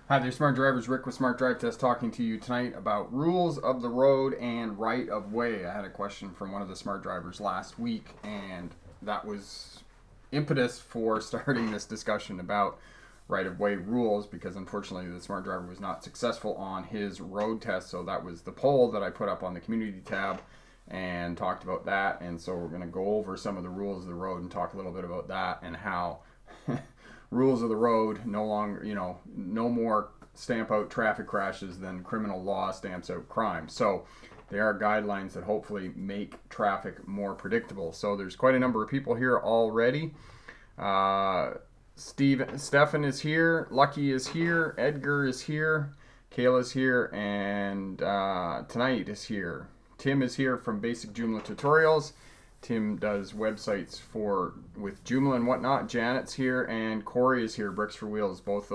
Hi there, Smart Drivers. Rick with Smart Drive Test talking to you tonight about rules of the road and right of way. I had a question from one of the Smart Drivers last week, and that was impetus for starting this discussion about right of way rules because unfortunately the Smart Driver was not successful on his road test. So that was the poll that I put up on the community tab and talked about that. And so we're going to go over some of the rules of the road and talk a little bit about that and how rules of the road no longer, no more stamp out traffic crashes than criminal law stamps out crime. So they are guidelines that hopefully make traffic more predictable. So there's quite a number of people here already. Stefan is here, Lucky is here, Edgar is here, Kayla's here, and Tonight is here. Tim is here from Basic Joomla Tutorials. Tim does websites with Joomla and whatnot. Janet's here, and Corey is here. Bricks for Wheels. Both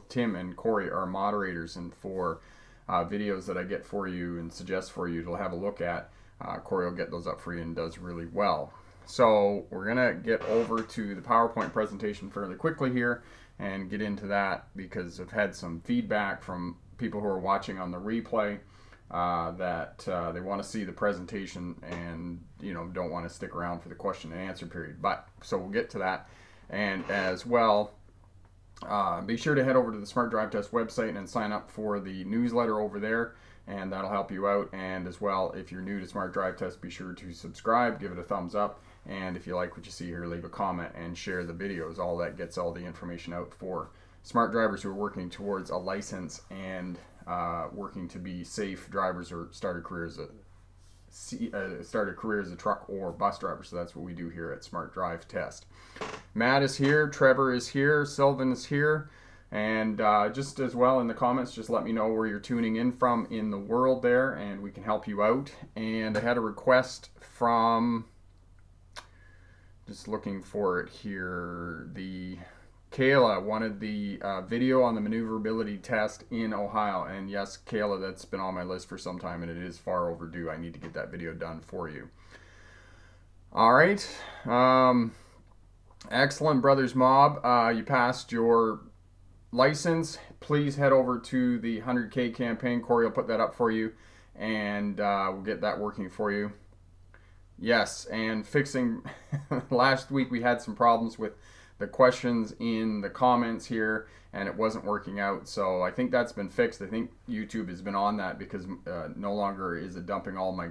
Tim and Corey are moderators, and for videos that I get for you and suggest for you to have a look at, Corey will get those up for you and does really well. So we're gonna get over to the PowerPoint presentation fairly quickly here and get into that because I've had some feedback from people who are watching on the replay. That they want to see the presentation and don't want to stick around for the question and answer period. But so we'll get to that, and as well, be sure to head over to the Smart Drive Test website and sign up for the newsletter over there, and that'll help you out. And as well, if you're new to Smart Drive Test, be sure to subscribe, give it a thumbs up, and if you like what you see here, leave a comment and share the videos. All that gets all the information out for smart drivers who are working towards a license and working to be safe drivers or start a career as a truck or bus driver. So that's what we do here at Smart Drive Test. Matt is here, Trevor is here, Sylvan is here, and just as well in the comments, just let me know where you're tuning in from in the world there, and we can help you out. And I had a request from, just looking for it here, Kayla wanted the video on the maneuverability test in Ohio. And yes, Kayla, that's been on my list for some time and it is far overdue. I need to get that video done for you. All right. Excellent, Brothers Mob. You passed your license. Please head over to the 100K campaign. Corey will put that up for you and we'll get that working for you. Yes, and fixing, last week we had some problems with the questions in the comments here and it wasn't working out, so I think that's been fixed. I think YouTube has been on that because no longer is it dumping all my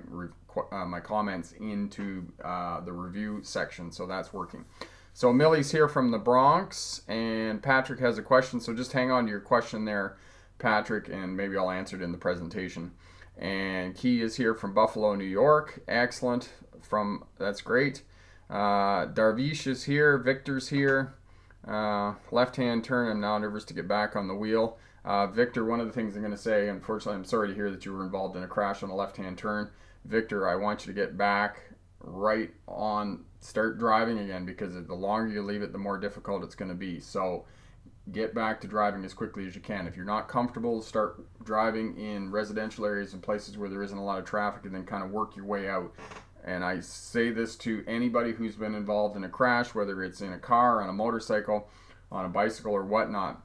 comments into the review section, so that's working. So Millie's here from the Bronx and Patrick has a question, so just hang on to your question there, Patrick, and maybe I'll answer it in the presentation. And Key is here from Buffalo, New York. Excellent. That's great. Darvish is here, Victor's here. Left-hand turn, I'm now nervous to get back on the wheel. Victor, one of the things I'm going to say, unfortunately, I'm sorry to hear that you were involved in a crash on a left-hand turn. Victor, I want you to get back right on, start driving again, because the longer you leave it, the more difficult it's going to be. So get back to driving as quickly as you can. If you're not comfortable, start driving in residential areas and places where there isn't a lot of traffic and then kind of work your way out. And I say this to anybody who's been involved in a crash, whether it's in a car, on a motorcycle, on a bicycle, or whatnot.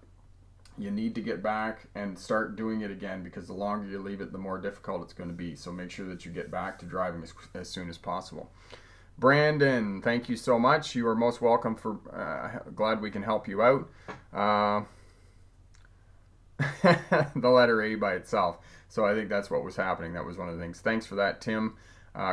You need to get back and start doing it again because the longer you leave it, the more difficult it's going to be. So make sure that you get back to driving as soon as possible. Brandon, thank you so much. You are most welcome. Glad we can help you out. The letter A by itself. So I think that's what was happening. That was one of the things. Thanks for that, Tim.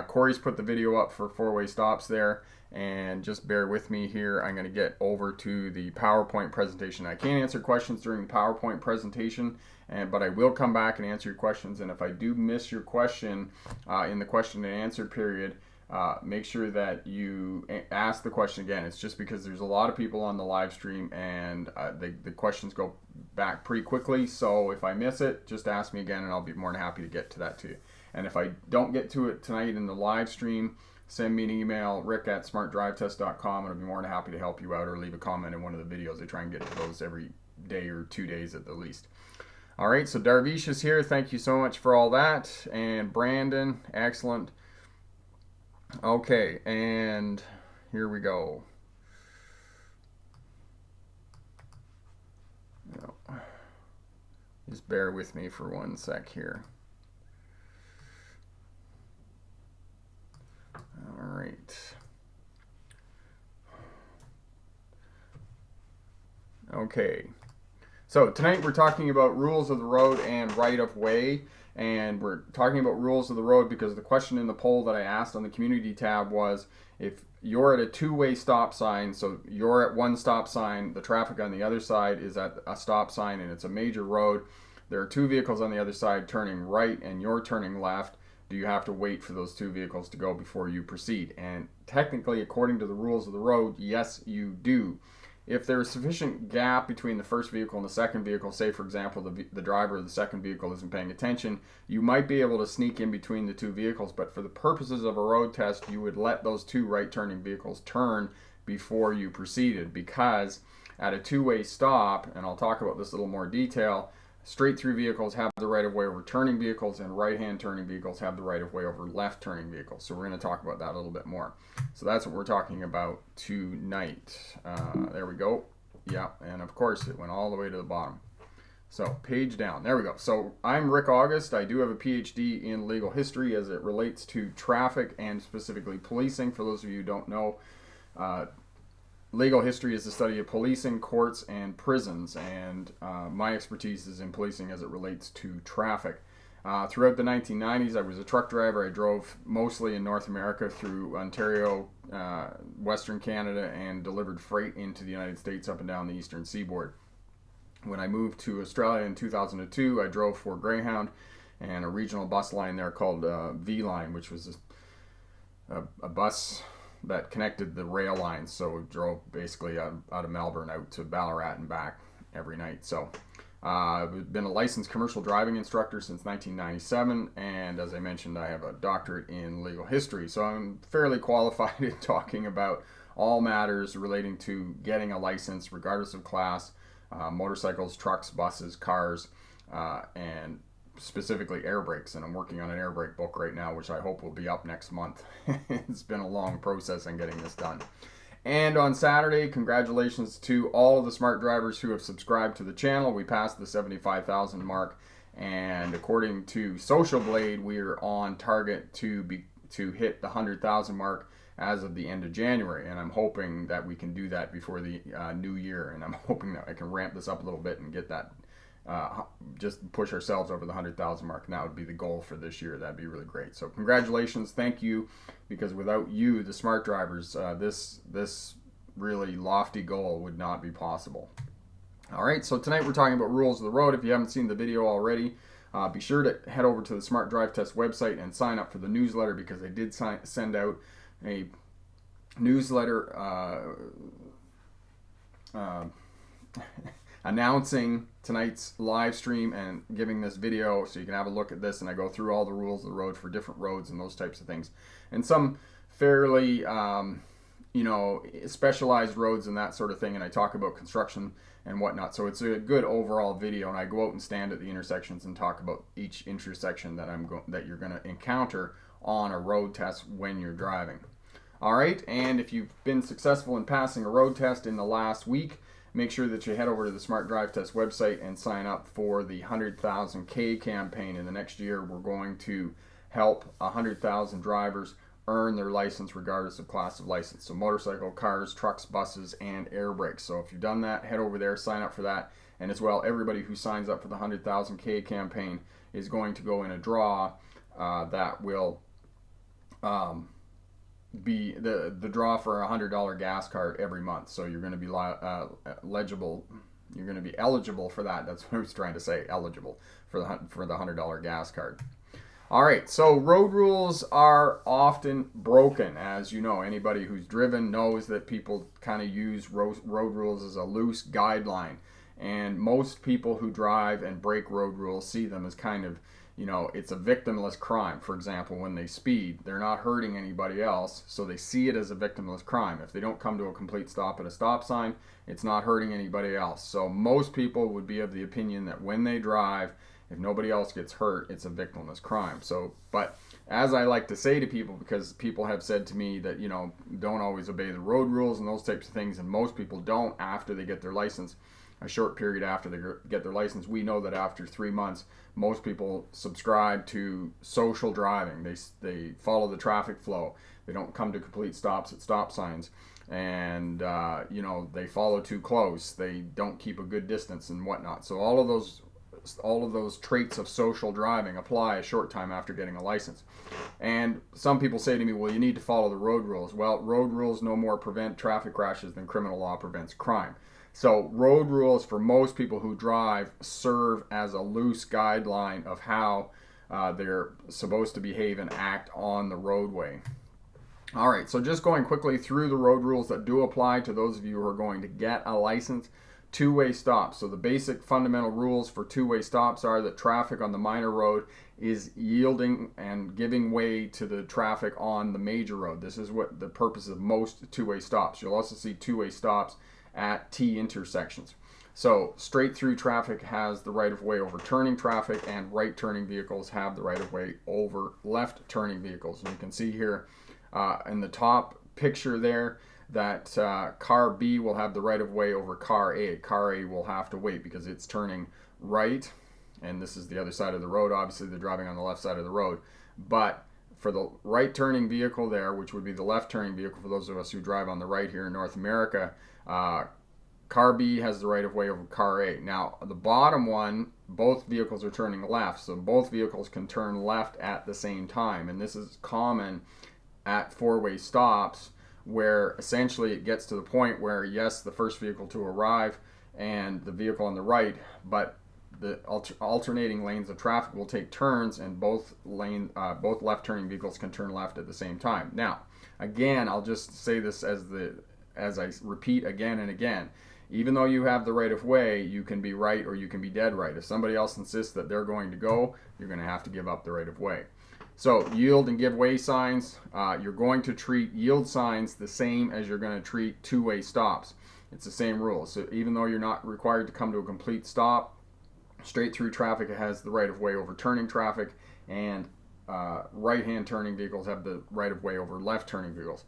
Corey's put the video up for four-way stops there, and just bear with me here. I'm going to get over to the PowerPoint presentation. I can't answer questions during the PowerPoint presentation, but I will come back and answer your questions. And if I do miss your question in the question and answer period, make sure that you ask the question again. It's just because there's a lot of people on the live stream and the questions go back pretty quickly. So if I miss it, just ask me again and I'll be more than happy to get to that to you. And if I don't get to it tonight in the live stream, send me an email, rick@smartdrivetest.com, and I'll be more than happy to help you out or leave a comment in one of the videos. I try and get to those every day or 2 days at the least. All right, so Darvish is here. Thank you so much for all that. And Brandon, excellent. Okay, and here we go. Just bear with me for one sec here. All right. Okay. So tonight we're talking about rules of the road and right of way. And we're talking about rules of the road because the question in the poll that I asked on the community tab was, if you're at a two-way stop sign, so you're at one stop sign, the traffic on the other side is at a stop sign and it's a major road, there are two vehicles on the other side turning right and you're turning left, do you have to wait for those two vehicles to go before you proceed? And technically, according to the rules of the road, yes, you do. If there is sufficient gap between the first vehicle and the second vehicle, say for example the driver of the second vehicle isn't paying attention, you might be able to sneak in between the two vehicles, but for the purposes of a road test, you would let those two right turning vehicles turn before you proceeded, because at a two-way stop, and I'll talk about this in a little more detail, straight through vehicles have the right of way over turning vehicles, and right hand turning vehicles have the right of way over left turning vehicles. So we're going to talk about that a little bit more. So that's what we're talking about tonight. There we go. Yeah, and of course it went all the way to the bottom. So page down. There we go. So I'm Rick August. I do have a PhD in legal history as it relates to traffic and specifically policing. For those of you who don't know, legal history is the study of policing, courts, and prisons, and my expertise is in policing as it relates to traffic. Throughout the 1990s, I was a truck driver. I drove mostly in North America through Ontario, Western Canada, and delivered freight into the United States up and down the eastern seaboard. When I moved to Australia in 2002, I drove for Greyhound and a regional bus line there called V-Line, which was a bus that connected the rail lines. So we drove basically out of Melbourne out to Ballarat and back every night. So I've been a licensed commercial driving instructor since 1997, and as I mentioned, I have a doctorate in legal history. So I'm fairly qualified in talking about all matters relating to getting a license, regardless of class, motorcycles, trucks, buses, cars, and specifically air brakes. And I'm working on an air brake book right now, which I hope will be up next month. It's been a long process in getting this done. And on Saturday, congratulations to all of the smart drivers who have subscribed to the channel. We passed the 75,000 mark, and according to Social Blade, we are on target to hit the 100,000 mark as of the end of January, and I'm hoping that we can do that before the new year, and I'm hoping that I can ramp this up a little bit and get that, just push ourselves over the 100,000 mark, and that would be the goal for this year. That'd be really great. So congratulations, thank you, because without you, the smart drivers, this really lofty goal would not be possible. All right, so tonight we're talking about rules of the road. If you haven't seen the video already, be sure to head over to the Smart Drive Test website and sign up for the newsletter, because I did send out a newsletter announcing tonight's live stream and giving this video so you can have a look at this, and I go through all the rules of the road for different roads and those types of things, and some fairly specialized roads and that sort of thing, and I talk about construction and whatnot. So it's a good overall video, and I go out and stand at the intersections and talk about each intersection that you're going to encounter on a road test when you're driving. All right, and if you've been successful in passing a road test in the last week, make sure that you head over to the Smart Drive Test website and sign up for the 100,000 K campaign. In the next year, we're going to help 100,000 drivers earn their license regardless of class of license. So motorcycle, cars, trucks, buses, and air brakes. So if you've done that, head over there, sign up for that. And as well, everybody who signs up for the 100,000 K campaign is going to go in a draw that will be the draw for a $100 gas card every month. So you're going to be eligible. You're going to be eligible for that. That's what I was trying to say. Eligible for the $100 gas card. All right. So road rules are often broken, as you know. Anybody who's driven knows that people kind of use road rules as a loose guideline, and most people who drive and break road rules see them as kind of, it's a victimless crime. For example, when they speed, they're not hurting anybody else, so they see it as a victimless crime. If they don't come to a complete stop at a stop sign, it's not hurting anybody else. So most people would be of the opinion that when they drive, if nobody else gets hurt, it's a victimless crime. So, but as I like to say to people, because people have said to me that, don't always obey the road rules and those types of things, and most people don't after they get their license, a short period after they get their license. We know that after 3 months, most people subscribe to social driving. They follow the traffic flow. They don't come to complete stops at stop signs, and they follow too close. They don't keep a good distance and whatnot. So all of those traits of social driving apply a short time after getting a license. And some people say to me, well, you need to follow the road rules. Well, road rules no more prevent traffic crashes than criminal law prevents crime. So road rules for most people who drive serve as a loose guideline of how they're supposed to behave and act on the roadway. All right, so just going quickly through the road rules that do apply to those of you who are going to get a license. Two-way stops. So the basic fundamental rules for two-way stops are that traffic on the minor road is yielding and giving way to the traffic on the major road. This is what the purpose of most two-way stops. You'll also see two-way stops at T intersections. So straight through traffic has the right of way over turning traffic, and right turning vehicles have the right of way over left turning vehicles. And you can see here in the top picture there that car B will have the right of way over car A. Car A will have to wait because it's turning right, and this is the other side of the road. Obviously, they're driving on the left side of the road. But for the right turning vehicle there, which would be the left turning vehicle for those of us who drive on the right here in North America, car B has the right of way over car A. Now, the bottom one, both vehicles are turning left, so both vehicles can turn left at the same time. And this is common at four-way stops, where essentially it gets to the point where, yes, the first vehicle to arrive and the vehicle on the right, but the alternating lanes of traffic will take turns, and both left turning vehicles can turn left at the same time. Now, again, I'll just say this as I repeat again and again. Even though you have the right of way, you can be right or you can be dead right. If somebody else insists that they're going to go, you're going to have to give up the right of way. So yield and give way signs, you're going to treat yield signs the same as you're going to treat two-way stops. It's the same rule. So even though you're not required to come to a complete stop, straight through traffic has the right of way over turning traffic, and right-hand turning vehicles have the right of way over left turning vehicles.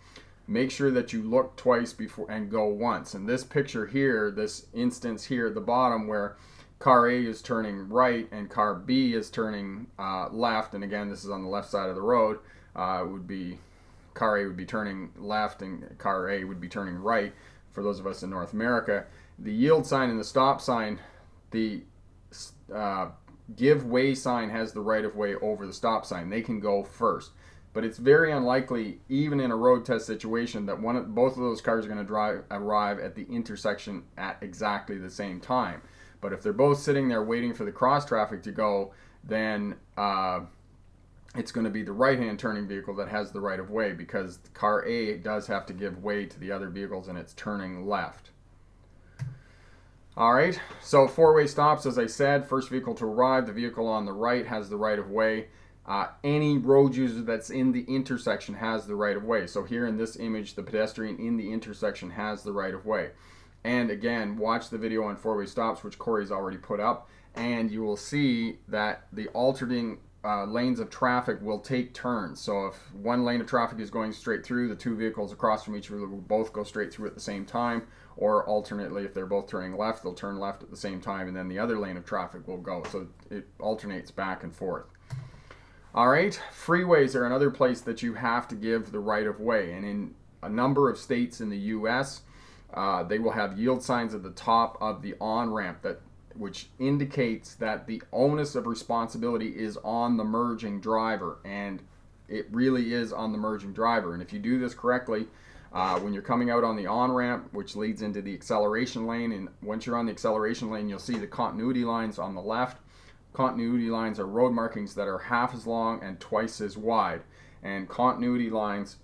Make sure that you look twice before and go once. And this picture here, this instance here at the bottom where car A is turning right and car B is turning left, and again, this is on the left side of the road, would be car A would be turning left and car A would be turning right for those of us in North America. The yield sign and the stop sign, the give way sign has the right of way over the stop sign. They can go first. But it's very unlikely, even in a road test situation, that both of those cars are going to arrive at the intersection at exactly the same time. But if they're both sitting there waiting for the cross traffic to go, then it's going to be the right-hand turning vehicle that has the right of way, because car A does have to give way to the other vehicles and it's turning left. All right, so four-way stops, as I said, first vehicle to arrive, the vehicle on the right has the right of way. Any road user that's in the intersection has the right of way. So here in this image, the pedestrian in the intersection has the right of way. And again, watch the video on four-way stops, which Corey's already put up, and you will see that the alternating lanes of traffic will take turns. So if one lane of traffic is going straight through, the two vehicles across from each other will both go straight through at the same time, or alternately, if they're both turning left, they'll turn left at the same time, and then the other lane of traffic will go. So it alternates back and forth. All right, freeways are another place that you have to give the right of way, and in a number of states in the U.S., they will have yield signs at the top of the on-ramp which indicates that the onus of responsibility is on the merging driver, and it really is on the merging driver. And if you do this correctly, when you're coming out on the on-ramp, which leads into the acceleration lane, and once you're on the acceleration lane, you'll see the continuity lines on the left. Continuity lines are road markings that are half as long and twice as wide. And continuity lines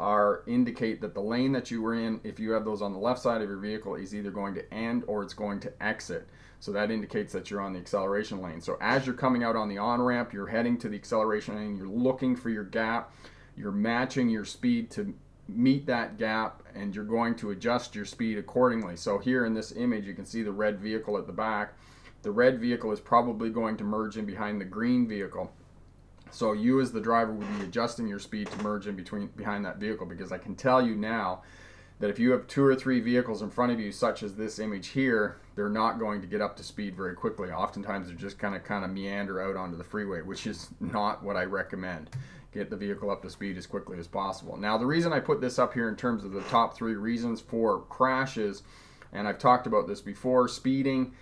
indicate that the lane that you were in, if you have those on the left side of your vehicle, is either going to end or it's going to exit. So that indicates that you're on the acceleration lane. So as you're coming out on the on-ramp, you're heading to the acceleration lane, you're looking for your gap, you're matching your speed to meet that gap, and you're going to adjust your speed accordingly. So here in this image, you can see the red vehicle at the back. The red vehicle is probably going to merge in behind the green vehicle. So you as the driver would be adjusting your speed to merge in behind that vehicle, because I can tell you now that if you have 2 or 3 vehicles in front of you, such as this image here, they're not going to get up to speed very quickly. Oftentimes they're just kind of meander out onto the freeway, which is not what I recommend. Get the vehicle up to speed as quickly as possible. Now, the reason I put this up here in terms of the top 3 reasons for crashes, and I've talked about this before: speeding,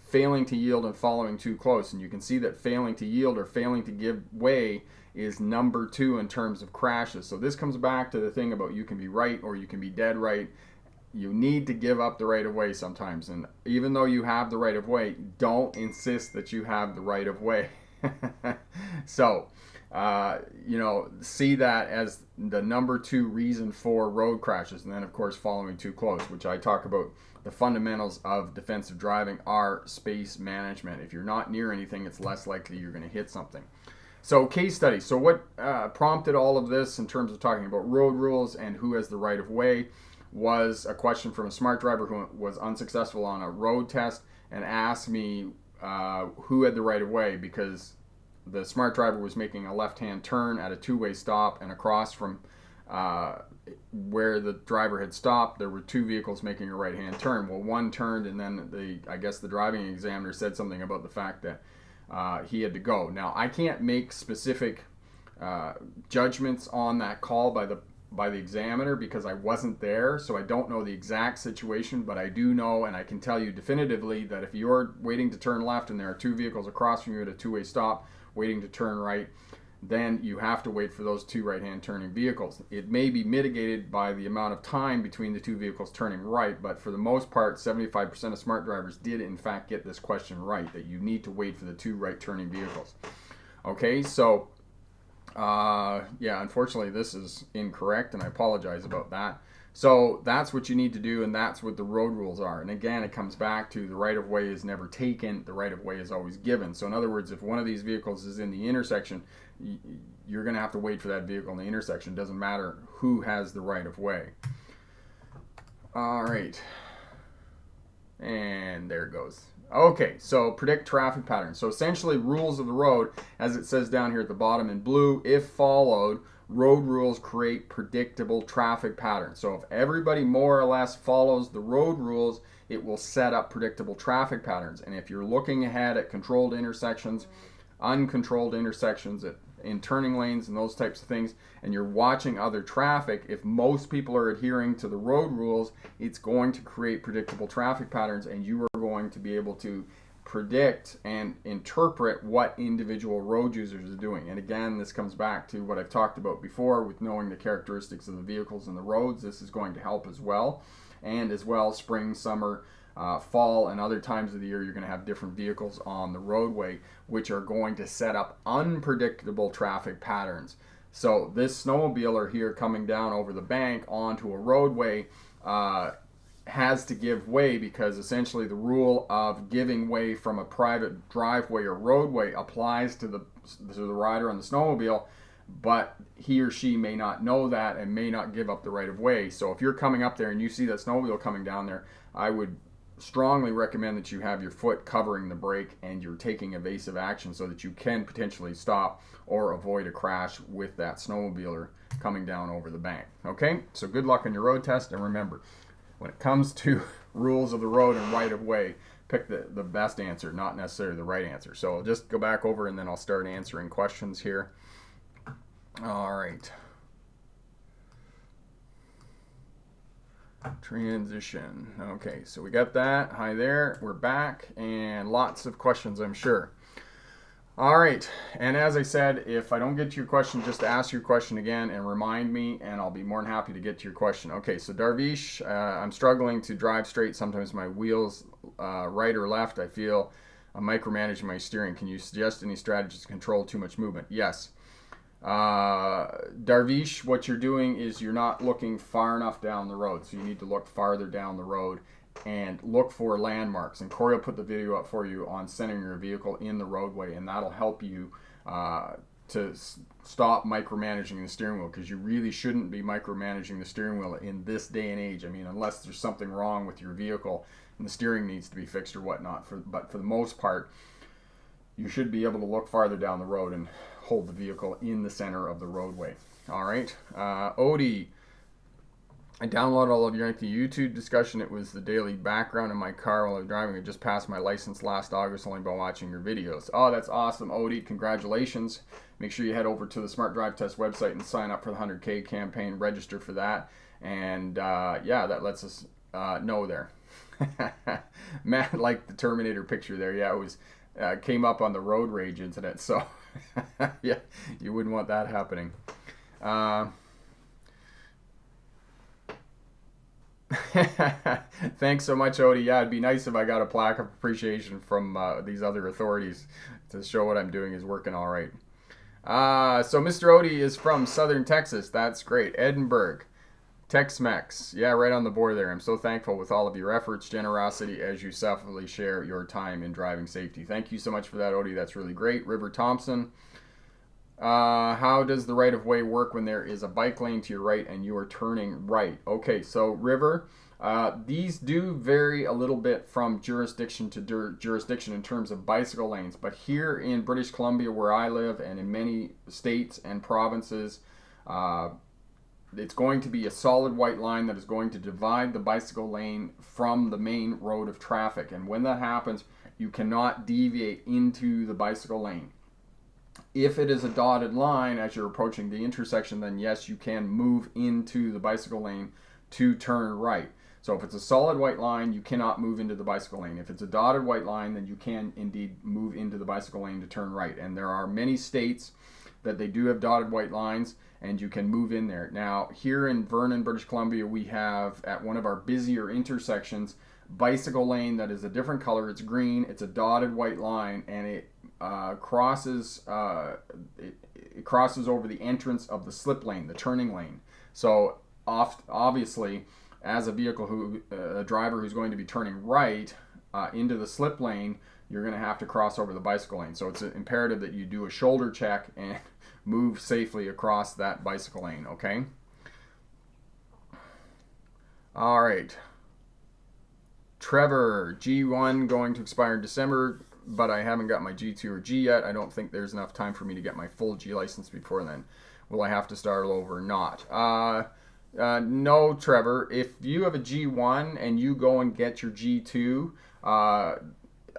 failing to yield, and following too close. And you can see that failing to yield or failing to give way is number 2 in terms of crashes. So this comes back to the thing about you can be right or you can be dead right. You need to give up the right of way sometimes. And even though you have the right of way, don't insist that you have the right of way. So, see that as the number 2 reason for road crashes. And then, of course, following too close, which I talk about. The fundamentals of defensive driving are space management. If you're not near anything, it's less likely you're going to hit something. So, case study. So what prompted all of this in terms of talking about road rules and who has the right of way was a question from a smart driver who was unsuccessful on a road test and asked me who had the right of way, because the smart driver was making a left-hand turn at a 2-way stop, and across from where the driver had stopped, there were 2 vehicles making a right-hand turn. Well, one turned, and then I guess the driving examiner said something about the fact that he had to go. Now, I can't make specific judgments on that call by the examiner because I wasn't there, so I don't know the exact situation, but I do know, and I can tell you definitively, that if you're waiting to turn left and there are 2 vehicles across from you at a 2-way stop waiting to turn right, then you have to wait for those 2 right-hand turning vehicles. It may be mitigated by the amount of time between the 2 vehicles turning right, but for the most part, 75% of smart drivers did in fact get this question right, that you need to wait for the 2 right-turning vehicles. Okay, so unfortunately this is incorrect, and I apologize about that. So that's what you need to do, and that's what the road rules are. And again, it comes back to the right of way is never taken, the right of way is always given. So in other words, if one of these vehicles is in the intersection, you're going to have to wait for that vehicle in the intersection. It doesn't matter who has the right of way. All right. And there it goes. Okay, so predict traffic patterns. So essentially, rules of the road, as it says down here at the bottom in blue, if followed, road rules create predictable traffic patterns. So if everybody more or less follows the road rules, it will set up predictable traffic patterns. And if you're looking ahead at controlled intersections, uncontrolled intersections, in turning lanes and those types of things, and you're watching other traffic, if most people are adhering to the road rules, it's going to create predictable traffic patterns, and you are going to be able to predict and interpret what individual road users are doing. And again, this comes back to what I've talked about before with knowing the characteristics of the vehicles and the roads. This is going to help as well. And as well, spring, summer, fall, and other times of the year, you're going to have different vehicles on the roadway, which are going to set up unpredictable traffic patterns. So this snowmobiler here coming down over the bank onto a roadway has to give way, because essentially the rule of giving way from a private driveway or roadway applies to the rider on the snowmobile, but he or she may not know that and may not give up the right of way. So if you're coming up there and you see that snowmobile coming down there, I would strongly recommend that you have your foot covering the brake and you're taking evasive action so that you can potentially stop or avoid a crash with that snowmobiler coming down over the bank. Okay, so good luck on your road test, and remember, when it comes to rules of the road and right of way, pick the best answer, not necessarily the right answer. So I'll just go back over and then I'll start answering questions here. All right. Transition. Okay, so we got that. Hi there. We're back, and lots of questions, I'm sure. All right, and as I said, if I don't get to your question, just ask your question again and remind me, and I'll be more than happy to get to your question. Okay, so Darvish, I'm struggling to drive straight. Sometimes my wheels right or left. I feel I'm micromanaging my steering. Can you suggest any strategies to control too much movement? Yes. Darvish, what you're doing is you're not looking far enough down the road, so you need to look farther down the road and look for landmarks. And Corey will put the video up for you on centering your vehicle in the roadway, and that'll help you to stop micromanaging the steering wheel, because you really shouldn't be micromanaging the steering wheel in this day and age. I mean, unless there's something wrong with your vehicle and the steering needs to be fixed or whatnot. But for the most part, you should be able to look farther down the road and hold the vehicle in the center of the roadway. All right, Odie. I downloaded all of your lengthy YouTube discussion. It was the daily background in my car while I was driving. I just passed my license last August only by watching your videos. Oh, that's awesome, Odie. Congratulations. Make sure you head over to the Smart Drive Test website and sign up for the 100K campaign. Register for that. And yeah, that lets us know there. Matt liked the Terminator picture there. Yeah, it was came up on the road rage incident. So yeah, you wouldn't want that happening. Thanks so much, Odie. Yeah, it'd be nice if I got a plaque of appreciation from these other authorities to show what I'm doing is working all right. So Mr. Odie is from Southern Texas. That's great. Edinburgh. Tex-Mex. Yeah, right on the board there. I'm so thankful with all of your efforts, generosity, as you selflessly share your time in driving safety. Thank you so much for that, Odie. That's really great. River Thompson. How does the right of way work when there is a bike lane to your right and you are turning right? Okay, so River, these do vary a little bit from jurisdiction to jurisdiction in terms of bicycle lanes. But here in British Columbia, where I live, and in many states and provinces, it's going to be a solid white line that is going to divide the bicycle lane from the main road of traffic. And when that happens, you cannot deviate into the bicycle lane. If it is a dotted line as you're approaching the intersection, then yes, you can move into the bicycle lane to turn right. So if it's a solid white line, you cannot move into the bicycle lane. If it's a dotted white line, then you can indeed move into the bicycle lane to turn right. And there are many states that they do have dotted white lines, and you can move in there. Now, here in Vernon, British Columbia, we have at one of our busier intersections, bicycle lane that is a different color. It's green. It's a dotted white line, and it crosses over the entrance of the slip lane, the turning lane. So obviously, as a a driver who's going to be turning right into the slip lane, you're going to have to cross over the bicycle lane. So it's imperative that you do a shoulder check and move safely across that bicycle lane, okay? All right. Trevor, G1 going to expire in December, but I haven't got my G2 or G yet. I don't think there's enough time for me to get my full G license before then. Will I have to start all over or not? No, Trevor. If you have a G1 and you go and get your G2,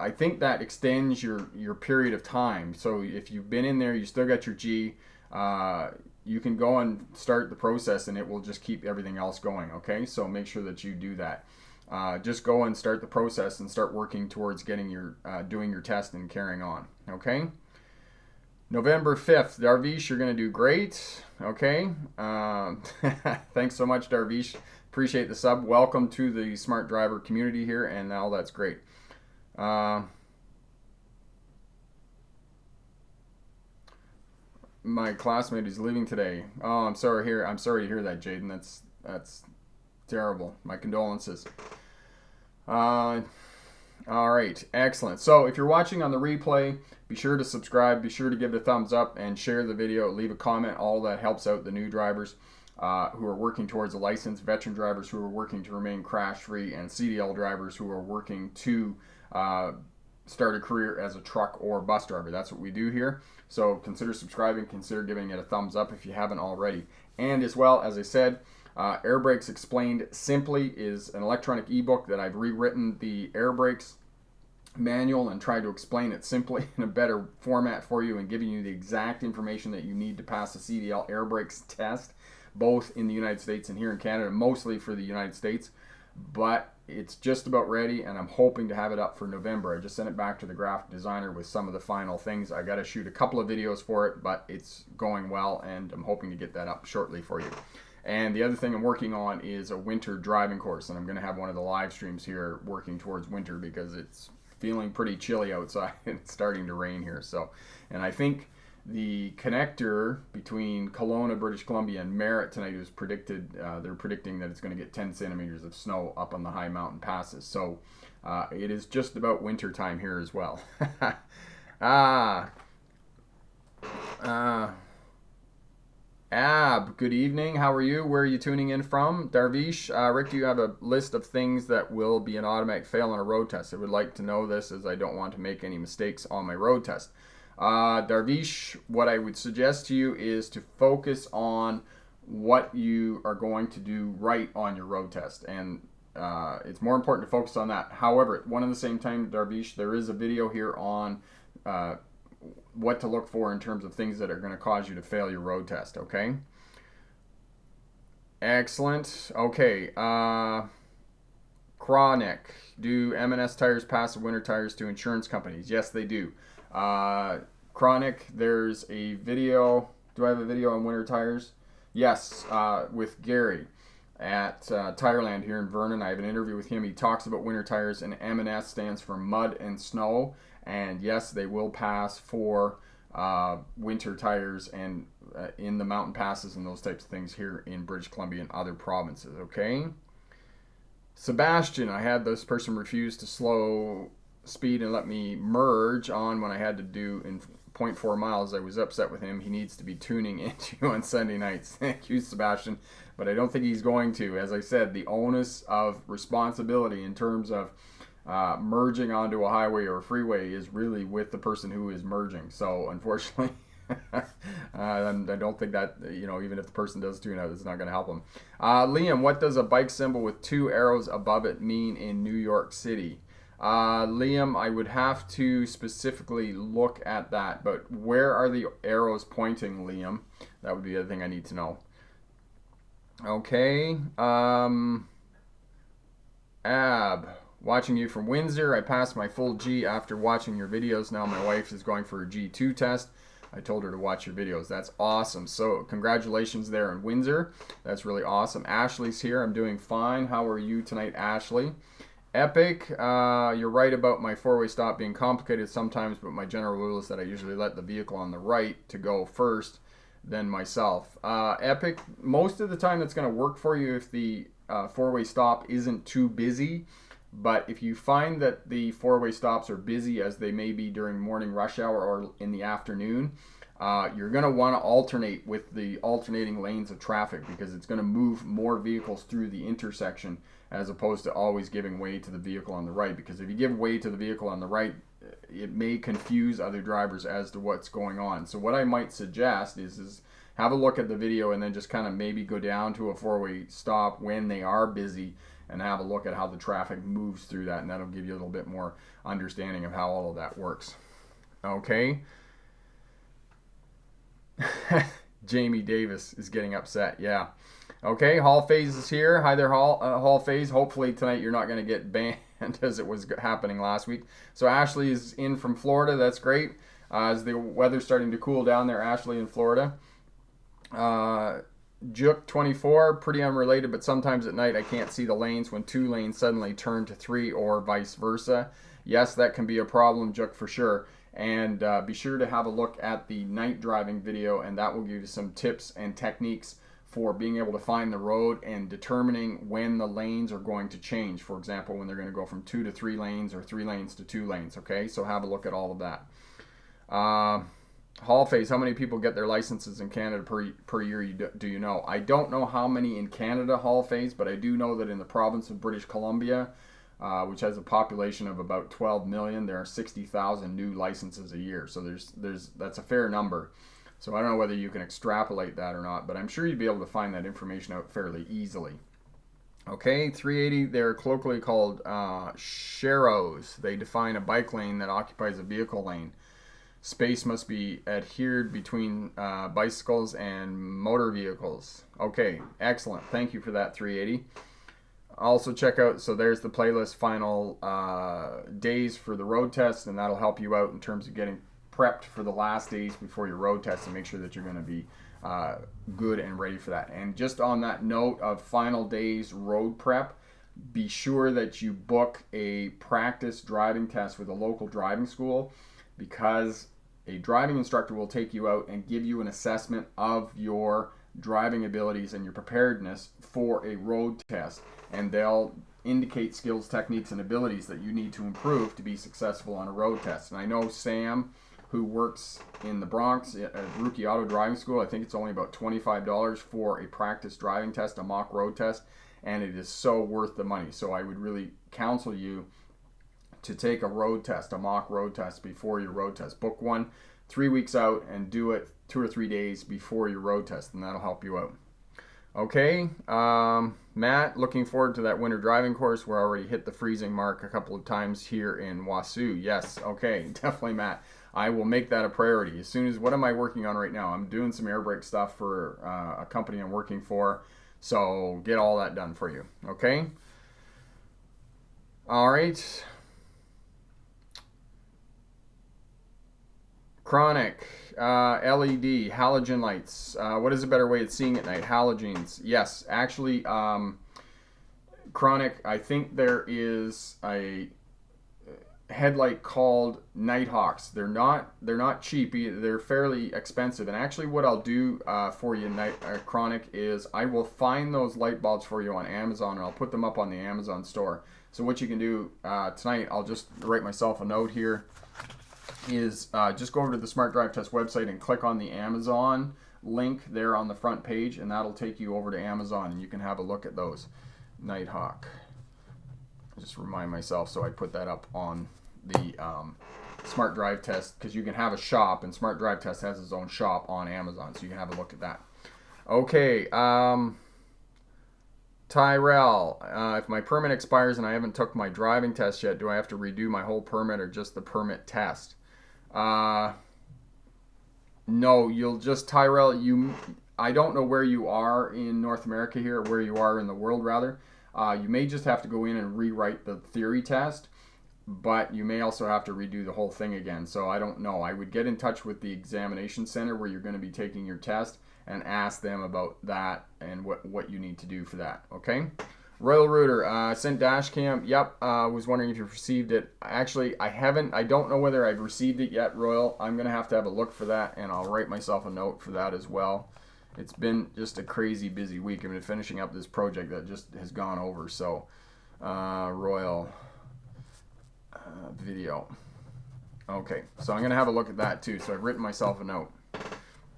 I think that extends your period of time. So if you've been in there, you still got your G, you can go and start the process and it will just keep everything else going, okay? So make sure that you do that. Just go and start the process and start working towards getting doing your test and carrying on, okay? November 5th, Darvish, you're going to do great, okay? Thanks so much, Darvish. Appreciate the sub. Welcome to the Smart Driver community here, and all that's great. My classmate is leaving today. Oh, I'm sorry to hear that, Jaden. That's terrible. My condolences. All right, excellent. So if you're watching on the replay, be sure to subscribe, be sure to give it a thumbs up, and share the video, leave a comment. All that helps out the new drivers who are working towards a license, veteran drivers who are working to remain crash-free, and CDL drivers who are working to start a career as a truck or bus driver. That's what we do here. So consider subscribing, consider giving it a thumbs up if you haven't already. And as well, as I said, Air Brakes Explained Simply is an electronic ebook that I've rewritten the air brakes manual and tried to explain it simply in a better format for you and giving you the exact information that you need to pass the CDL air brakes test, both in the United States and here in Canada, mostly for the United States. But it's just about ready, and I'm hoping to have it up for November. I just sent it back to the graphic designer with some of the final things. I got to shoot a couple of videos for it, but it's going well, and I'm hoping to get that up shortly for you. And the other thing I'm working on is a winter driving course, and I'm going to have one of the live streams here working towards winter because it's feeling pretty chilly outside and it's starting to rain here. So, and I think the connector between Kelowna, British Columbia, and Merritt tonight is predicted. They're predicting that it's going to get 10 centimeters of snow up on the high mountain passes. So it is just about winter time here as well. Ab, good evening. How are you? Where are you tuning in from? Darvish, Rick, do you have a list of things that will be an automatic fail on a road test? I would like to know this as I don't want to make any mistakes on my road test. Darvish, what I would suggest to you is to focus on what you are going to do right on your road test. And it's more important to focus on that. However, at one and the same time, Darvish, there is a video here on what to look for in terms of things that are going to cause you to fail your road test, okay? Excellent. Okay. Chronic. Do M&S tires pass the winter tires to insurance companies? Yes, they do. Chronic, there's a video. Do I have a video on winter tires? Yes, with Gary at Tireland here in Vernon. I have an interview with him. He talks about winter tires, and M&S stands for mud and snow. And yes, they will pass for winter tires and in the mountain passes and those types of things here in British Columbia and other provinces, okay? Sebastian, I had this person refuse to slow speed and let me merge on when I had to do in 0.4 miles. I was upset with him. He needs to be tuning into you on Sunday nights. Thank you, Sebastian. But I don't think he's going to. As I said, the onus of responsibility in terms of merging onto a highway or a freeway is really with the person who is merging. So unfortunately, I don't think that, even if the person does tune out, it's not going to help them. Liam, what does a bike symbol with 2 arrows above it mean in New York City? Liam, I would have to specifically look at that, but where are the arrows pointing, Liam? That would be the other thing I need to know. Okay. Ab, watching you from Windsor. I passed my full G after watching your videos. Now my wife is going for a G2 test. I told her to watch your videos. That's awesome. So congratulations there in Windsor. That's really awesome. Ashley's here. I'm doing fine. How are you tonight, Ashley? Epic, you're right about my four-way stop being complicated sometimes, but my general rule is that I usually let the vehicle on the right to go first, then myself. Epic, most of the time that's going to work for you if the four-way stop isn't too busy, but if you find that the four-way stops are busy, as they may be during morning rush hour or in the afternoon, you're going to want to alternate with the alternating lanes of traffic, because it's going to move more vehicles through the intersection as opposed to always giving way to the vehicle on the right. Because if you give way to the vehicle on the right, it may confuse other drivers as to what's going on. So what I might suggest is have a look at the video and then just kind of maybe go down to a four-way stop when they are busy and have a look at how the traffic moves through that, and that'll give you a little bit more understanding of how all of that works. Okay. Jamie Davis is getting upset. Yeah. Okay, Hall Phase is here. Hi there, Hall Phase. Hopefully tonight you're not going to get banned as it was happening last week. So Ashley is in from Florida. That's great. As the weather's starting to cool down there, Ashley in Florida. Juk 24, pretty unrelated, but sometimes at night I can't see the lanes when 2 lanes suddenly turn to 3 or vice versa. Yes, that can be a problem, Juk, for sure. And be sure to have a look at the night driving video, and that will give you some tips and techniques for being able to find the road and determining when the lanes are going to change. For example, when they're going to go from 2 to 3 lanes or 3 lanes to 2 lanes. Okay, so have a look at all of that. Hall Phase, how many people get their licenses in Canada per year, do you know? I don't know how many in Canada, Hall Phase, but I do know that in the province of British Columbia, which has a population of about 12 million, there are 60,000 new licenses a year. So that's a fair number. So I don't know whether you can extrapolate that or not, but I'm sure you'd be able to find that information out fairly easily. Okay, 380, they're colloquially called sharrows. They define a bike lane that occupies a vehicle lane. Space must be adhered between bicycles and motor vehicles. Okay, excellent. Thank you for that, 380. Also check out, so there's the playlist, final days for the road test, and that'll help you out in terms of getting prepped for the last days before your road test and make sure that you're going to be good and ready for that. And just on that note of final days road prep, be sure that you book a practice driving test with a local driving school, because a driving instructor will take you out and give you an assessment of your driving abilities and your preparedness for a road test, and they'll indicate skills, techniques, and abilities that you need to improve to be successful on a road test. And I know Sam, who works in the Bronx at Rookie Auto Driving School, I think it's only about $25 for a practice driving test, a mock road test, and it is so worth the money. So I would really counsel you to take a road test, a mock road test, before your road test. Book one 3 weeks out and do it 2 or 3 days before your road test, and that'll help you out. Okay, Matt, looking forward to that winter driving course. We're already hit the freezing mark a couple of times here in Wasu. Yes, okay, definitely, Matt. I will make that a priority. As soon as, what am I working on right now? I'm doing some air brake stuff for a company I'm working for. So get all that done for you. Okay? All right. Chronic, LED, halogen lights. What is a better way of seeing at night? Halogens. Yes, actually, Chronic, I think there is a headlight called Nighthawks. They're not cheap. They're fairly expensive. And actually, what I'll do for you, Chronic, is I will find those light bulbs for you on Amazon, and I'll put them up on the Amazon store. So what you can do tonight, I'll just write myself a note here, is just go over to the Smart Drive Test website and click on the Amazon link there on the front page, and that'll take you over to Amazon, and you can have a look at those. Nighthawk. Just remind myself, so I put that up on the Smart Drive Test, because you can have a shop, and Smart Drive Test has its own shop on Amazon, so you can have a look at that. Okay, Tyrell, if my permit expires and I haven't took my driving test yet, do I have to redo my whole permit or just the permit test? No, you'll just, Tyrell, I don't know where you are in North America here, or where you are in the world rather. You may just have to go in and rewrite the theory test, but you may also have to redo the whole thing again. So I don't know. I would get in touch with the examination center where you're going to be taking your test and ask them about that and what you need to do for that. Okay? Royal Rooter, sent dash cam. Yep, was wondering if you've received it. Actually, I haven't. I don't know whether I've received it yet, Royal. I'm going to have a look for that, and I'll write myself a note for that as well. It's been just a crazy busy week. I've been finishing up this project that just has gone over. So, Royal video. Okay, so I'm going to have a look at that too. So I've written myself a note.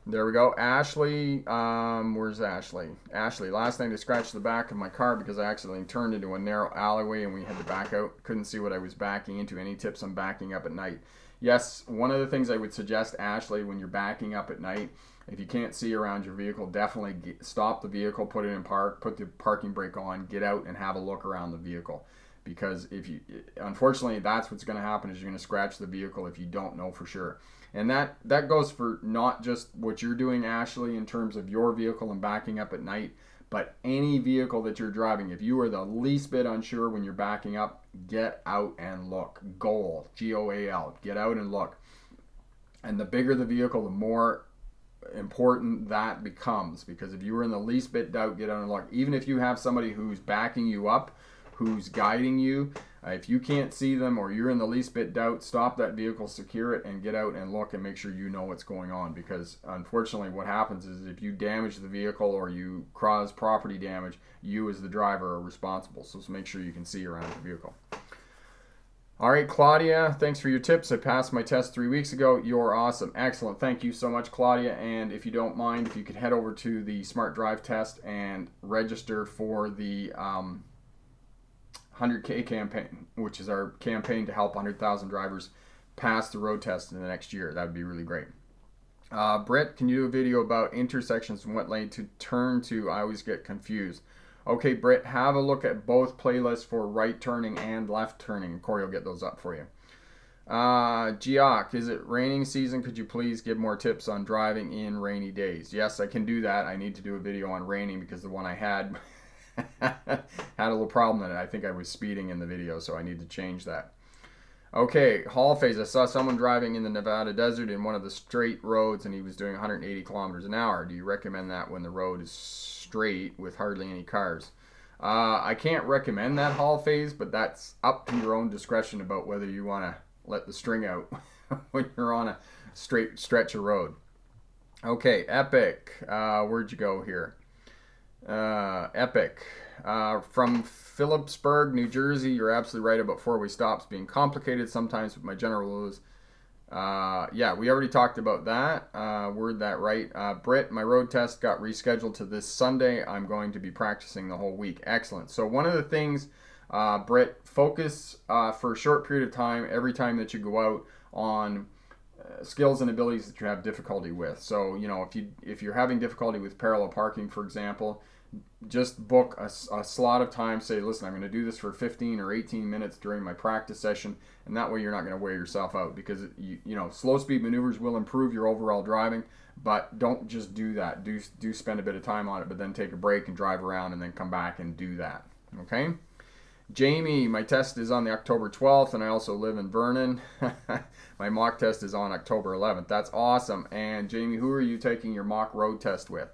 There we go. Ashley, where's Ashley? Ashley, last night I scratched the back of my car because I accidentally turned into a narrow alleyway and we had to back out. Couldn't see what I was backing into. Any tips on backing up at night? Yes, one of the things I would suggest, Ashley, when you're backing up at night, if you can't see around your vehicle, definitely stop the vehicle, put it in park, put the parking brake on, get out and have a look around the vehicle. Because unfortunately, that's what's going to happen, is you're going to scratch the vehicle if you don't know for sure. And that goes for not just what you're doing, Ashley, in terms of your vehicle and backing up at night, but any vehicle that you're driving. If you are the least bit unsure when you're backing up, get out and look. Goal, G-O-A-L, get out and look. And the bigger the vehicle, the more important that becomes, because if you were in the least bit doubt, get out and look. Even if you have somebody who's backing you up, who's guiding you, if you can't see them or you're in the least bit doubt, stop that vehicle, secure it, and get out and look and make sure you know what's going on. Because unfortunately what happens is if you damage the vehicle or you cause property damage, you as the driver are responsible. So make sure you can see around the vehicle. All right, Claudia, thanks for your tips. I passed my test 3 weeks ago. You're awesome. Excellent. Thank you so much, Claudia. And if you don't mind, if you could head over to the Smart Drive Test and register for the 100K campaign, which is our campaign to help 100,000 drivers pass the road test in the next year. That would be really great. Britt, can you do a video about intersections and what lane to turn to? I always get confused. Okay, Britt, have a look at both playlists for right turning and left turning. Corey will get those up for you. Geok, is it raining season? Could you please give more tips on driving in rainy days? Yes, I can do that. I need to do a video on raining because the one I had had a little problem in it. I think I was speeding in the video, so I need to change that. Okay, Hall phase. I saw someone driving in the Nevada desert in one of the straight roads and he was doing 180 kilometers an hour. Do you recommend that when the road is straight with hardly any cars? I can't recommend that, Hall phase, but that's up to your own discretion about whether you want to let the string out when you're on a straight stretch of road. Okay, Epic. Where'd you go here? Epic. From Phillipsburg, New Jersey. You're absolutely right about four-way stops being complicated sometimes with my general rules. Yeah, we already talked about that. Word that right. Britt, my road test got rescheduled to this Sunday. I'm going to be practicing the whole week. Excellent. So one of the things, Britt, focus for a short period of time every time that you go out on skills and abilities that you have difficulty with. So, you know, if you're having difficulty with parallel parking, for example, just book a slot of time. Say, listen, I'm going to do this for 15 or 18 minutes during my practice session, and that way you're not going to wear yourself out, because slow speed maneuvers will improve your overall driving, but don't just do that. Do spend a bit of time on it, but then take a break and drive around and then come back and do that. Okay. Jamie, my test is on the October 12th, and I also live in Vernon. My mock test is on October 11th. That's awesome. And Jamie, who are you taking your mock road test with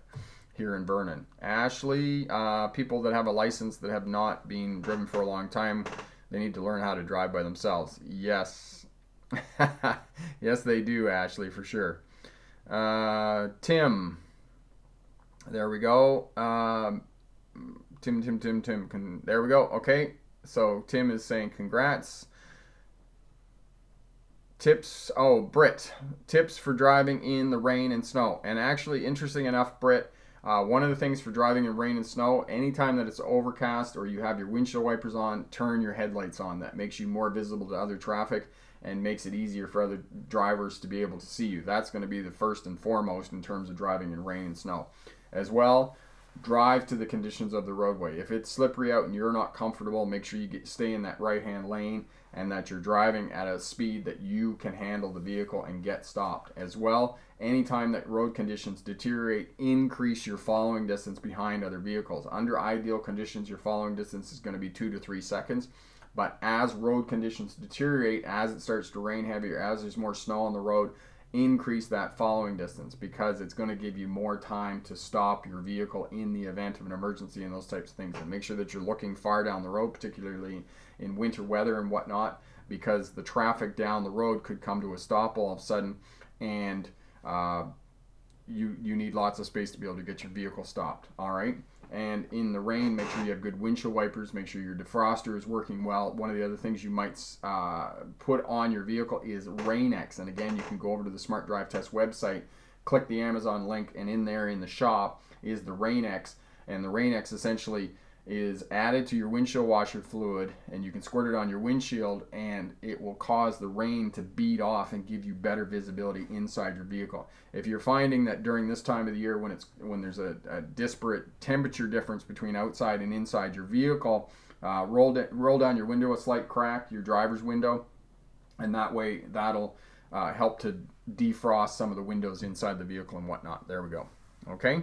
here in Vernon? Ashley, people that have a license that have not been driven for a long time, they need to learn how to drive by themselves. Yes. Yes, they do, Ashley, for sure. Tim, there we go. Tim. There we go. Okay. So Tim is saying congrats. Tips. Oh, Britt. Tips for driving in the rain and snow. And actually, interesting enough, Britt, one of the things for driving in rain and snow, anytime that it's overcast or you have your windshield wipers on, turn your headlights on. That makes you more visible to other traffic and makes it easier for other drivers to be able to see you. That's going to be the first and foremost in terms of driving in rain and snow. As well, drive to the conditions of the roadway. If it's slippery out and you're not comfortable, make sure you stay in that right-hand lane and that you're driving at a speed that you can handle the vehicle and get stopped. As well, anytime that road conditions deteriorate, increase your following distance behind other vehicles. Under ideal conditions, your following distance is going to be 2 to 3 seconds. But as road conditions deteriorate, as it starts to rain heavier, as there's more snow on the road, increase that following distance, because it's going to give you more time to stop your vehicle in the event of an emergency and those types of things. And make sure that you're looking far down the road, particularly in winter weather and whatnot, because the traffic down the road could come to a stop all of a sudden, and you need lots of space to be able to get your vehicle stopped. All right. And in the rain, make sure you have good windshield wipers. Make sure your defroster is working well. One of the other things you might put on your vehicle is Rain-X. And again, you can go over to the Smart Drive Test website, click the Amazon link, and in there in the shop is the Rain-X. And the Rain-X essentially is added to your windshield washer fluid, and you can squirt it on your windshield, and it will cause the rain to bead off and give you better visibility inside your vehicle. If you're finding that during this time of the year when there's a disparate temperature difference between outside and inside your vehicle, roll down your window a slight crack, your driver's window, and that way that'll help to defrost some of the windows inside the vehicle and whatnot. There we go. Okay.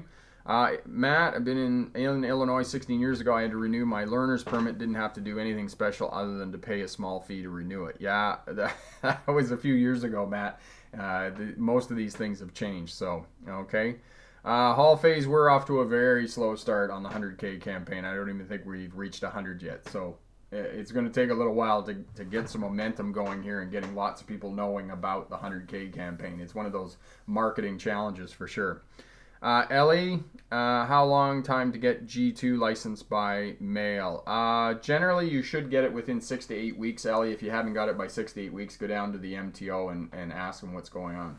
Matt, I've been in Illinois 16 years ago. I had to renew my learner's permit. Didn't have to do anything special other than to pay a small fee to renew it. Yeah, that was a few years ago, Matt. Most of these things have changed. So, okay. Hall phase, we're off to a very slow start on the 100K campaign. I don't even think we've reached 100 yet. So it's going to take a little while to get some momentum going here and getting lots of people knowing about the 100K campaign. It's one of those marketing challenges for sure. Ellie, how long time to get G2 license by mail? Generally, you should get it within 6 to 8 weeks, Ellie. If you haven't got it by 6 to 8 weeks, go down to the MTO and ask them what's going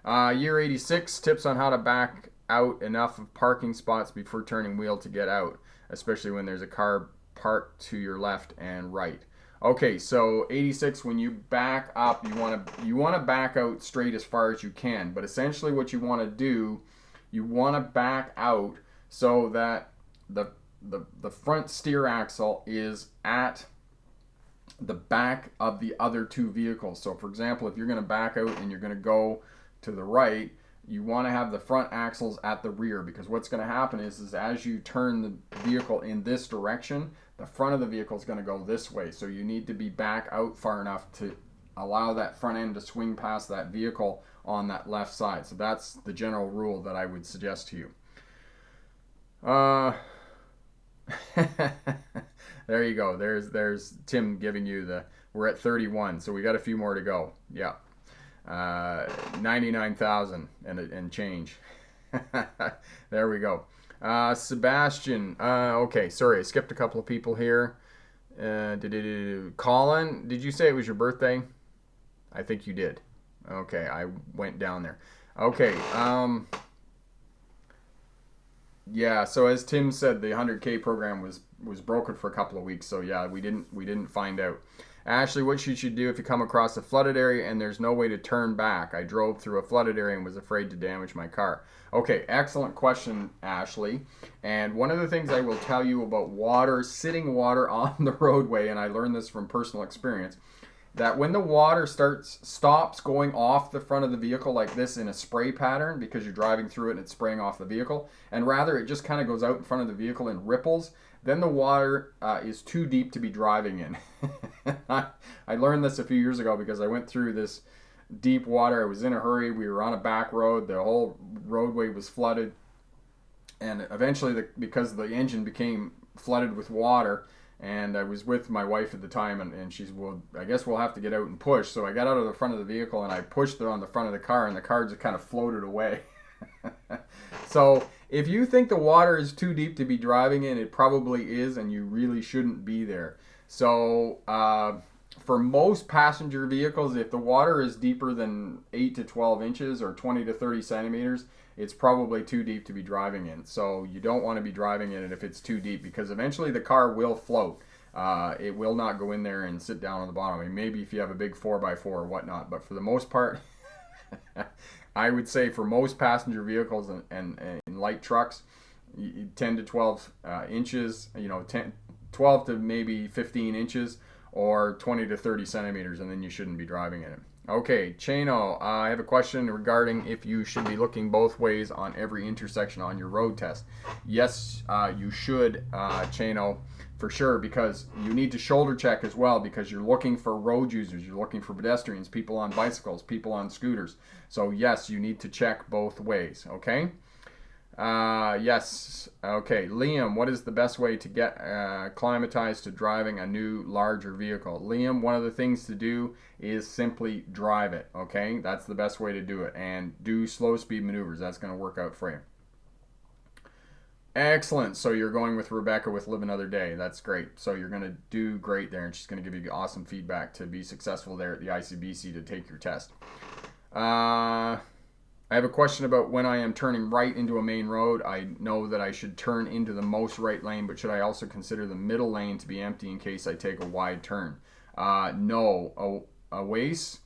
on. Year 86, tips on how to back out enough of parking spots before turning wheel to get out, especially when there's a car parked to your left and right. Okay, so 86, when you back up, you want to back out straight as far as you can, but essentially what you want to do, you want to back out so that the front steer axle is at the back of the other two vehicles. So for example, if you're going to back out and you're going to go to the right, you want to have the front axles at the rear, because what's going to happen is as you turn the vehicle in this direction, the front of the vehicle is going to go this way. So you need to be back out far enough to allow that front end to swing past that vehicle on that left side. So that's the general rule that I would suggest to you. There you go. There's Tim giving you we're at 31, so we got a few more to go. Yeah. 99,000 and change. There we go. Sebastian. Okay, sorry, I skipped a couple of people here. Colin, did you say it was your birthday? I think you did. Okay, I went down there. Okay, yeah, so as Tim said, the 100K program was broken for a couple of weeks, so yeah, we didn't find out. Ashley, what should you do if you come across a flooded area and there's no way to turn back? I drove through a flooded area and was afraid to damage my car. Okay, excellent question, Ashley. And one of the things I will tell you about water, sitting water on the roadway, and I learned this from personal experience, that when the water stops going off the front of the vehicle like this in a spray pattern because you're driving through it and it's spraying off the vehicle, and rather it just kind of goes out in front of the vehicle in ripples, then the water is too deep to be driving in. I learned this a few years ago because I went through this deep water. I was in a hurry. We were on a back road. The whole roadway was flooded. And eventually, because the engine became flooded with water, and I was with my wife at the time, and she's, well, I guess we'll have to get out and push. So I got out of the front of the vehicle and I pushed it on the front of the car, and the car just kind of floated away. So if you think the water is too deep to be driving in, it probably is, and you really shouldn't be there. So for most passenger vehicles, if the water is deeper than 8 to 12 inches or 20 to 30 centimeters, it's probably too deep to be driving in. So you don't want to be driving in it if it's too deep, because eventually the car will float. It will not go in there and sit down on the bottom. I mean, maybe if you have a big 4x4 or whatnot, but for the most part, I would say for most passenger vehicles and light trucks, 10 to 12 inches, 12 to maybe 15 inches, or 20 to 30 centimeters, and then you shouldn't be driving in it. Okay, Chano, I have a question regarding if you should be looking both ways on every intersection on your road test. Yes, you should, Chano, for sure, because you need to shoulder check as well, because you're looking for road users, you're looking for pedestrians, people on bicycles, people on scooters. So yes, you need to check both ways, okay? Yes. Okay, Liam, what is the best way to get acclimatized to driving a new, larger vehicle? Liam, one of the things to do is simply drive it, okay? That's the best way to do it. And do slow speed maneuvers. That's going to work out for you. Excellent. So you're going with Rebecca with Live Another Day. That's great. So you're going to do great there, and she's going to give you awesome feedback to be successful there at the ICBC to take your test. I have a question about when I am turning right into a main road. I know that I should turn into the most right lane, but should I also consider the middle lane to be empty in case I take a wide turn? No. Awais,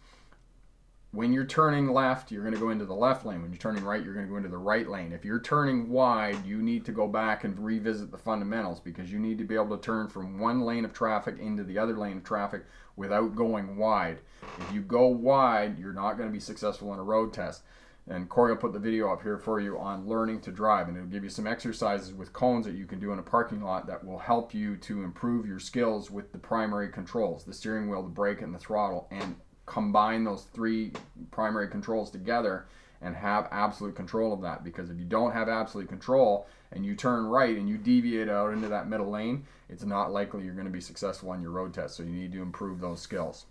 when you're turning left, you're going to go into the left lane. When you're turning right, you're going to go into the right lane. If you're turning wide, you need to go back and revisit the fundamentals, because you need to be able to turn from one lane of traffic into the other lane of traffic without going wide. If you go wide, you're not going to be successful in a road test. And Corey will put the video up here for you on learning to drive, and it'll give you some exercises with cones that you can do in a parking lot that will help you to improve your skills with the primary controls, the steering wheel, the brake, and the throttle, and combine those three primary controls together and have absolute control of that. Because if you don't have absolute control and you turn right and you deviate out into that middle lane, it's not likely you're going to be successful on your road test. So you need to improve those skills.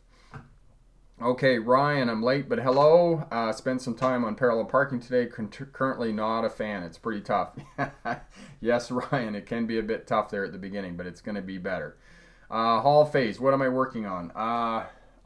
Okay, Ryan, I'm late, but hello. Spent some time on parallel parking today. Currently not a fan. It's pretty tough. Yes, Ryan, it can be a bit tough there at the beginning, but it's going to be better. Hall phase, what am I working on?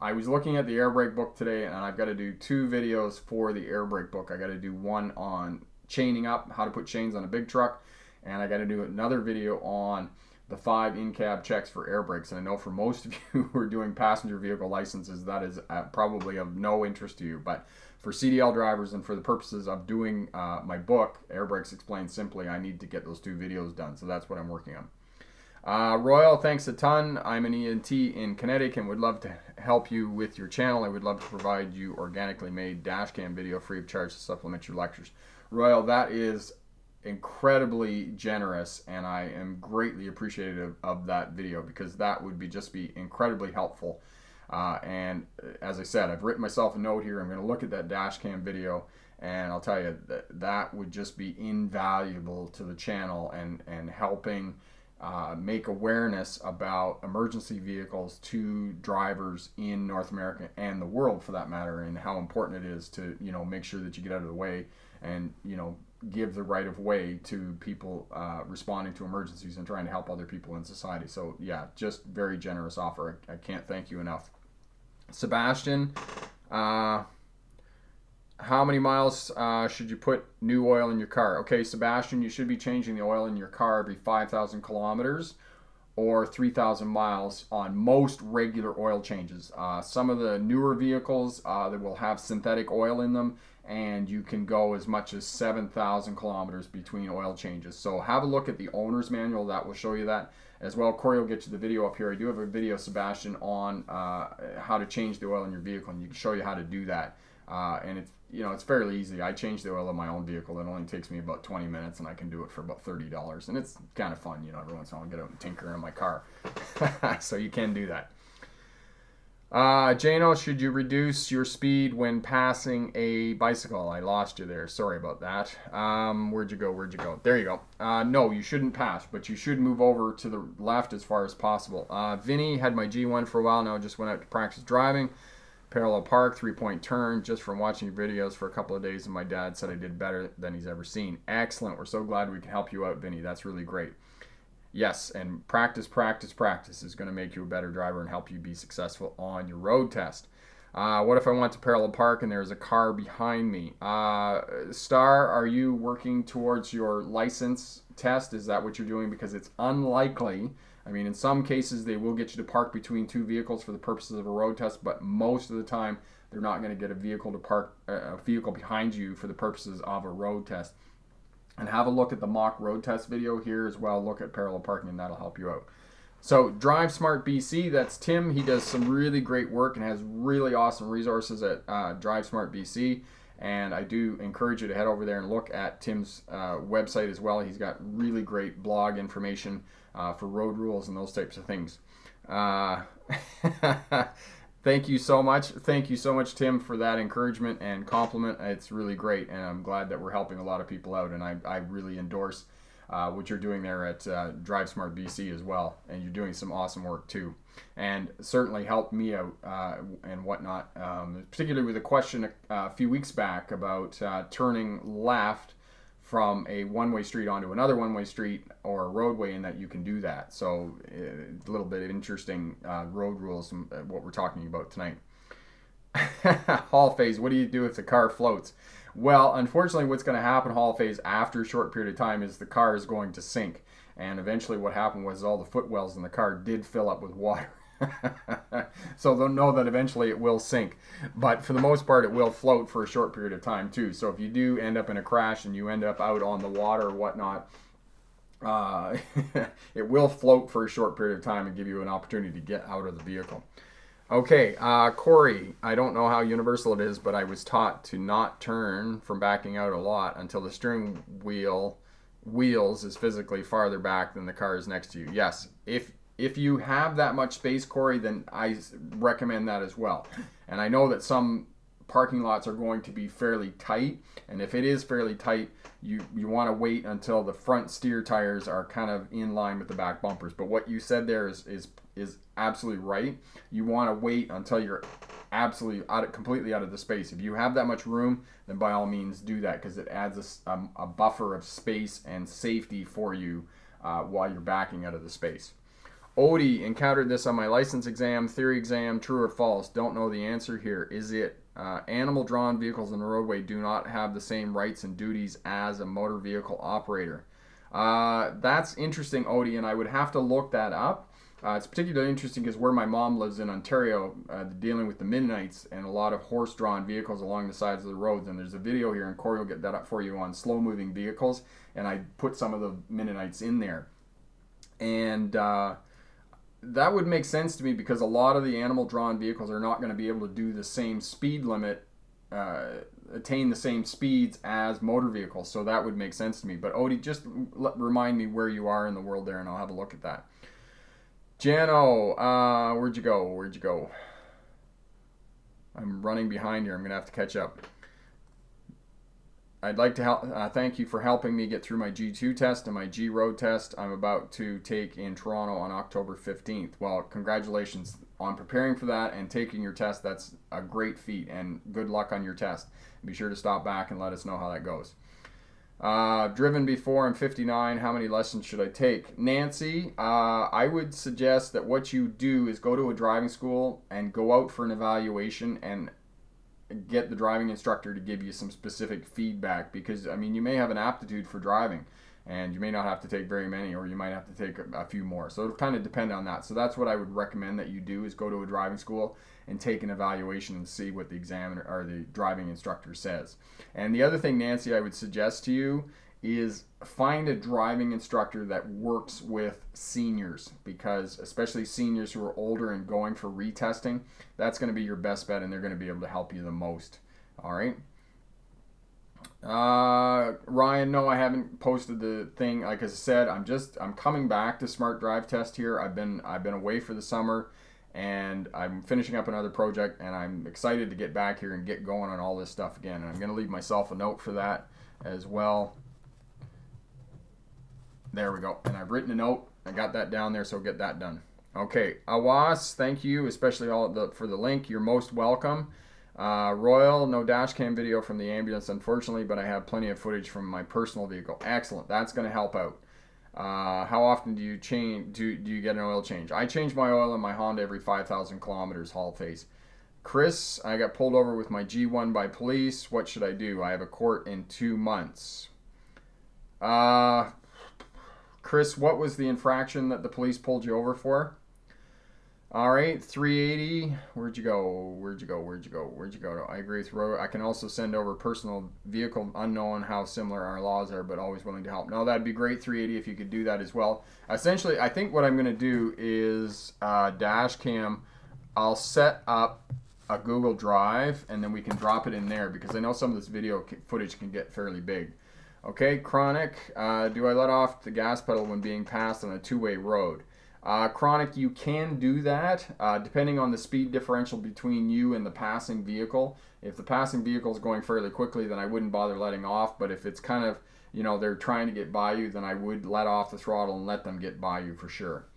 I was looking at the air brake book today, and I've got to do 2 videos for the air brake book. I got to do one on chaining up, how to put chains on a big truck, and I got to do another video on the 5 in-cab checks for air brakes. And I know for most of you who are doing passenger vehicle licenses, that is probably of no interest to you. But for CDL drivers and for the purposes of doing my book, Air Brakes Explained Simply, I need to get those 2 videos done. So that's what I'm working on. Royal, thanks a ton. I'm an ENT in Connecticut and would love to help you with your channel. I would love to provide you organically made dash cam video free of charge to supplement your lectures. Royal, that is incredibly generous, and I am greatly appreciative of that video, because that would just be incredibly helpful. And as I said, I've written myself a note here. I'm going to look at that dash cam video, and I'll tell you that would just be invaluable to the channel and helping make awareness about emergency vehicles to drivers in North America and the world for that matter, and how important it is to make sure that you get out of the way and give the right of way to people responding to emergencies and trying to help other people in society. So yeah, just very generous offer. I can't thank you enough. Sebastian, how many miles should you put new oil in your car? Okay, Sebastian, you should be changing the oil in your car every 5,000 kilometers or 3,000 miles on most regular oil changes. Some of the newer vehicles that will have synthetic oil in them, and you can go as much as 7,000 kilometers between oil changes. So have a look at the owner's manual, that will show you that as well. Corey will get you the video up here. I do have a video, Sebastian, on how to change the oil in your vehicle, and you can show you how to do that. And it's, it's fairly easy. I change the oil of my own vehicle. It only takes me about 20 minutes, and I can do it for about $30. And it's kind of fun, every once in a while I get out and tinker in my car. So you can do that. Jano, should you reduce your speed when passing a bicycle? I lost you there. Sorry about that. Where'd you go? There you go. No, you shouldn't pass, but you should move over to the left as far as possible. Vinny had my G1 for a while now, just went out to practice driving. Parallel park, 3-point turn, just from watching your videos for a couple of days, and my dad said I did better than he's ever seen. Excellent. We're so glad we can help you out, Vinny. That's really great. Yes, and practice is going to make you a better driver and help you be successful on your road test. What if I went to parallel park and there's a car behind me? Star, are you working towards your license test? Is that what you're doing? Because it's unlikely. I mean, in some cases, they will get you to park between two vehicles for the purposes of a road test, but most of the time, they're not going to get a vehicle behind you for the purposes of a road test. And have a look at the mock road test video here as well. Look at parallel parking, and that'll help you out. So, Drive Smart BC, that's Tim. He does some really great work and has really awesome resources at Drive Smart BC. And I do encourage you to head over there and look at Tim's website as well. He's got really great blog information for road rules and those types of things. Thank you so much. Thank you so much, Tim, for that encouragement and compliment. It's really great, and I'm glad that we're helping a lot of people out, and I really endorse what you're doing there at Drive Smart BC as well, and you're doing some awesome work too, and certainly helped me out and whatnot, particularly with a question a few weeks back about turning left from a one-way street onto another one-way street or a roadway, and that you can do that. So a little bit of interesting road rules and what we're talking about tonight. Hall phase, what do you do if the car floats? Well, unfortunately, what's going to happen, Hall phase, after a short period of time is the car is going to sink. And eventually what happened was all the footwells in the car did fill up with water. So they'll know that eventually it will sink, but for the most part it will float for a short period of time too. So if you do end up in a crash and you end up out on the water or whatnot, it will float for a short period of time and give you an opportunity to get out of the vehicle. Okay, Corey, I don't know how universal it is, but I was taught to not turn from backing out a lot until the steering wheels is physically farther back than the car is next to you. Yes, if you have that much space, Corey, then I recommend that as well. And I know that some parking lots are going to be fairly tight, and if it is fairly tight, you want to wait until the front steer tires are kind of in line with the back bumpers. But what you said there is absolutely right. You want to wait until you're absolutely completely out of the space. If you have that much room, then by all means do that, because it adds a buffer of space and safety for you while you're backing out of the space. Odie, encountered this on my license exam, theory exam, true or false? Don't know the answer here. Is it animal-drawn vehicles on the roadway do not have the same rights and duties as a motor vehicle operator? That's interesting, Odie, and I would have to look that up. It's particularly interesting because where my mom lives in Ontario, dealing with the Mennonites and a lot of horse-drawn vehicles along the sides of the roads. And there's a video here, and Corey will get that up for you, on slow-moving vehicles. And I put some of the Mennonites in there. And that would make sense to me, because a lot of the animal-drawn vehicles are not going to be able to do the same speed limit, attain the same speeds as motor vehicles. So that would make sense to me. But Odie, just remind me where you are in the world there, and I'll have a look at that. Jano, where'd you go? I'm running behind here. I'm going to have to catch up. I'd like to help. Thank you for helping me get through my G2 test and my G road test I'm about to take in Toronto on October 15th. Well, congratulations on preparing for that and taking your test. That's a great feat, and good luck on your test. Be sure to stop back and let us know how that goes. Driven before, I'm 59. How many lessons should I take? Nancy, I would suggest that what you do is go to a driving school and go out for an evaluation and get the driving instructor to give you some specific feedback, because I mean, you may have an aptitude for driving, and you may not have to take very many, or you might have to take a few more. So it'll kind of depend on that. So that's what I would recommend that you do, is go to a driving school and take an evaluation and see what the examiner or the driving instructor says. And the other thing, Nancy, I would suggest to you is find a driving instructor that works with seniors, because especially seniors who are older and going for retesting, that's going to be your best bet, and they're going to be able to help you the most. All right. Ryan, no, I haven't posted the thing. Like I said, I'm coming back to Smart Drive Test here. I've been away for the summer, and I'm finishing up another project, and I'm excited to get back here and get going on all this stuff again. And I'm going to leave myself a note for that as well. There we go. And I've written a note. I got that down there, so get that done. Okay, Awas, thank you, especially for the link. You're most welcome. Royal, no dash cam video from the ambulance, unfortunately, but I have plenty of footage from my personal vehicle. Excellent. That's going to help out. How often do you get an oil change? I change my oil in my Honda every 5,000 kilometers haul phase. Chris, I got pulled over with my G1 by police. What should I do? I have a court in 2 months. Chris, what was the infraction that the police pulled you over for? All right, 380. Where'd you go? I agree with Roy. I can also send over personal vehicle unknown how similar our laws are, but always willing to help. No, that'd be great, 380, if you could do that as well. Essentially, I think what I'm going to do is dash cam. I'll set up a Google Drive, and then we can drop it in there, because I know some of this video footage can get fairly big. Okay, Chronic, do I let off the gas pedal when being passed on a two-way road? Chronic, you can do that, depending on the speed differential between you and the passing vehicle. If the passing vehicle is going fairly quickly, then I wouldn't bother letting off, but if it's kind of, they're trying to get by you, then I would let off the throttle and let them get by you for sure.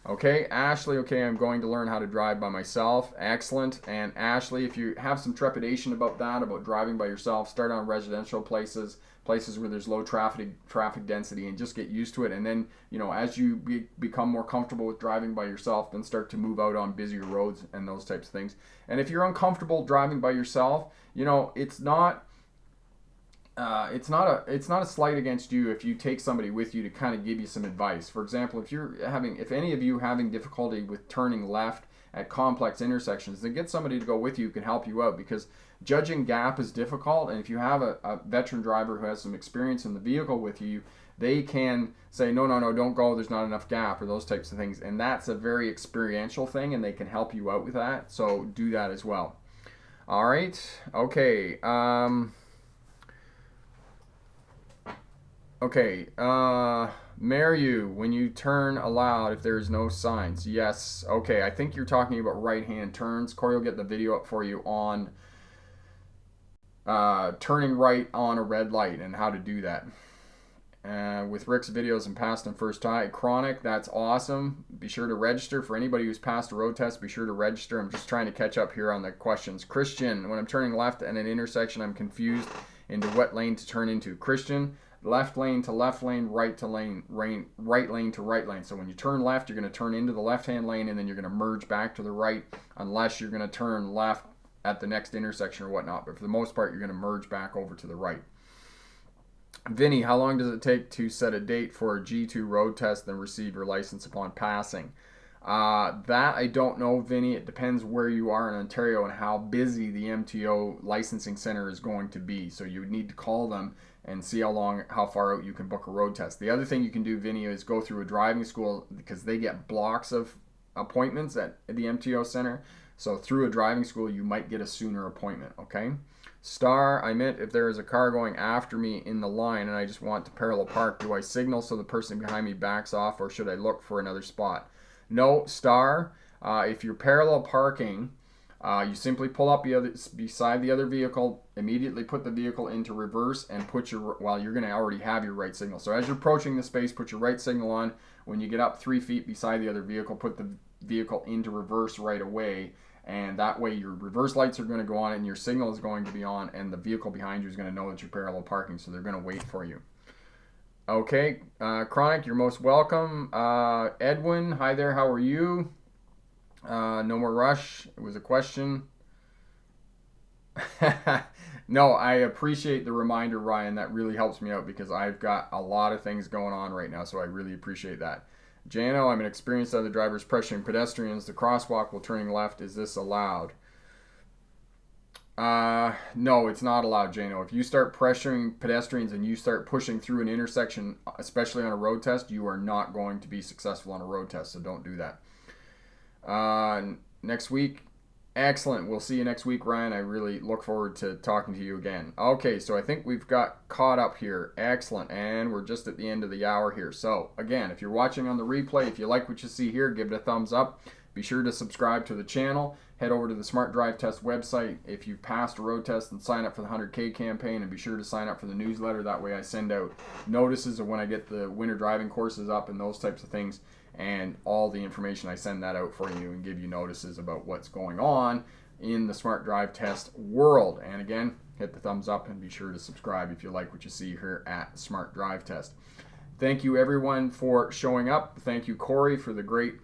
Okay, Ashley, okay, I'm going to learn how to drive by myself. Excellent. And Ashley, if you have some trepidation about that, about driving by yourself, start on residential places where there's low traffic density, and just get used to it. And then, as you become more comfortable with driving by yourself, then start to move out on busier roads and those types of things. And if you're uncomfortable driving by yourself, it's not a slight against you if you take somebody with you to kind of give you some advice. For example, if any of you having difficulty with turning left at complex intersections, then get somebody to go with you who can help you out, because judging gap is difficult, and if you have a veteran driver who has some experience in the vehicle with you, they can say, no, don't go, there's not enough gap, or those types of things. And that's a very experiential thing, and they can help you out with that. So do that as well. All right. Okay. Okay, Mariu, when you turn allowed if there's no signs. Yes, okay, I think you're talking about right-hand turns. Corey will get the video up for you on turning right on a red light and how to do that. With Rick's videos and passed and first time. Chronic, that's awesome. Be sure to register. For anybody who's passed a road test, be sure to register. I'm just trying to catch up here on the questions. Christian, when I'm turning left at an intersection, I'm confused into what lane to turn into. Christian, left lane to left lane, right lane to right lane. So when you turn left, you're going to turn into the left-hand lane, and then you're going to merge back to the right, unless you're going to turn left at the next intersection or whatnot. But for the most part, you're going to merge back over to the right. Vinny, how long does it take to set a date for a G2 road test and receive your license upon passing? That I don't know, Vinny. It depends where you are in Ontario and how busy the MTO licensing center is going to be. So you would need to call them and see how far out you can book a road test. The other thing you can do, Vinny, is go through a driving school, because they get blocks of appointments at the MTO center. So through a driving school, you might get a sooner appointment, okay? Star, I meant if there is a car going after me in the line and I just want to parallel park, do I signal so the person behind me backs off, or should I look for another spot? No, Star, if you're parallel parking, you simply pull up beside the other vehicle, immediately put the vehicle into reverse, and you're going to already have your right signal. So as you're approaching the space, put your right signal on. When you get up 3 feet beside the other vehicle, put the vehicle into reverse right away, and that way your reverse lights are going to go on and your signal is going to be on, and the vehicle behind you is going to know that you're parallel parking, so they're going to wait for you. Okay, Chronic, you're most welcome. Edwin, hi there, how are you? No more rush. It was a question. No, I appreciate the reminder, Ryan. That really helps me out because I've got a lot of things going on right now, so I really appreciate that. Jano, I'm an experienced other drivers pressuring pedestrians. The crosswalk while turning left. Is this allowed? No, it's not allowed, Jano. If you start pressuring pedestrians and you start pushing through an intersection, especially on a road test, you are not going to be successful on a road test, so don't do that. Next week, excellent. We'll see you next week, Ryan. I really look forward to talking to you again. Okay, so I think we've got caught up here. Excellent. And we're just at the end of the hour here. So, again, if you're watching on the replay, if you like what you see here, give it a thumbs up. Be sure to subscribe to the channel. Head over to the Smart Drive Test website if you passed a road test and sign up for the 100K campaign, and be sure to sign up for the newsletter. That way I send out notices of when I get the winter driving courses up and those types of things, and all the information. I send that out for you and give you notices about what's going on in the Smart Drive Test world. And again, hit the thumbs up and be sure to subscribe if you like what you see here at Smart Drive Test. Thank you everyone for showing up. Thank you, Corey, for the great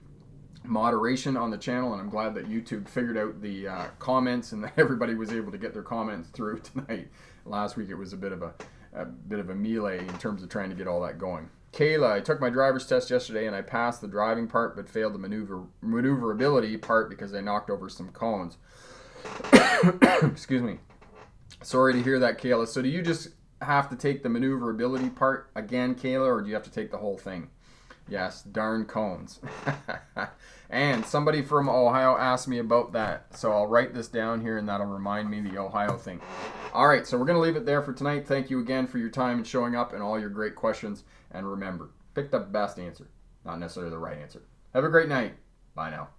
moderation on the channel, and I'm glad that YouTube figured out the comments and that everybody was able to get their comments through tonight. Last week it was a bit of a melee in terms of trying to get all that going. Kayla, I took my driver's test yesterday and I passed the driving part but failed the maneuverability part because I knocked over some cones. Excuse me. Sorry to hear that, Kayla. So do you just have to take the maneuverability part again, Kayla, or do you have to take the whole thing? Yes, darn cones. And somebody from Ohio asked me about that, so I'll write this down here and that'll remind me the Ohio thing. All right, so we're going to leave it there for tonight. Thank you again for your time and showing up and all your great questions. And remember, pick the best answer, not necessarily the right answer. Have a great night. Bye now.